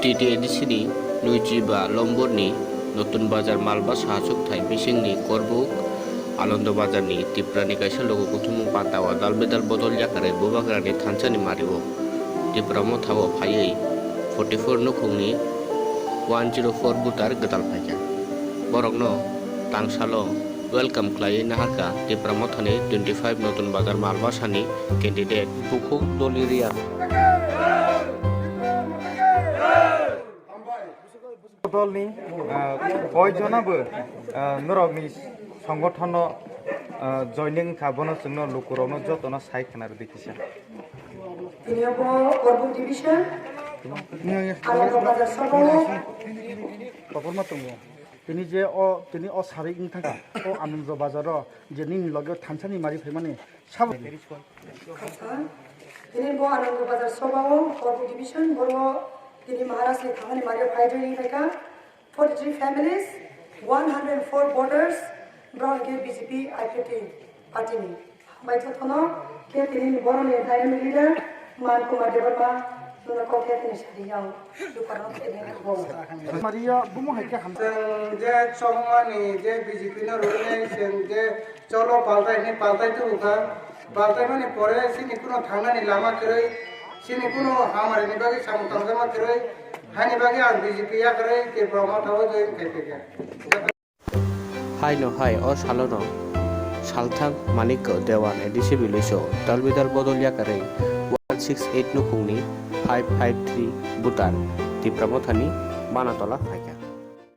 TTADCनि नैजिबा लम्बरनि नतुन बाजार मालबा साहासुकथाय बिसिंनि करबुक आनंद बाजारनि तिप्रानि कायसा लोगो गुथुमुं पातावा दालबेदाल बदल जाकारै बुबाग्रानि थानसानि मारिओ तिप्रामो थावो फायै 44 नुखुंनि 104 बुटार गदाल फायजा बरकनो तांसालो वेलकाम क्लायै नाहारका तिप्रामो थाने 25 नतुन बाजार मालबा सानि कैंडिडेट पुखुक दलिरिया दलनि कयजनाबो नरकनि संगठन जयनिं खाबोनो जोंनो लुकुरावनो जतनो सायखनार देखिसा तिनियाबो करबुक डिविजन आनंद बाजार सबाव खबर मातंगो তিনি যে তিনি সারিক থাকা ও আনন্দ বাজার যে নিন লগে থানসানি মারি ফেমানে সাব তিনি বো আনন্দ বাজার সবাও করবুক ডিভিশন বড় তিনি মহারাষ্ট্রে খামানি মারিও ফাইডারি থাকা 43 families 104 borders ব্রকে বিজেপি আইপিটি পার্টিনি বাইথনো কে তিনি বড়নে ডাইনামিক লিডার মান কুমার দেববর্মা मारिया बुमो हायके हाम जे सममानि जे बीजेपी न रोने जों जे चलो पाल्टाय तो उखा पाल्टाय माने परे सिनि कुनो थांनानि लामा करै सिनि कुनो हामारिनि बागै सामुतांगमा करै हानि बागै आं बीजेपी या करै के ब्रह्म थाव जय खायफेगा हाय नो हाय और सालोनो सालथां मानिक देवान एडिसि बिलैसो दालबिदाल बदलिया कारै 168 नुखुंनि 553 बुटार तिप्रामो थानि बानातला फायका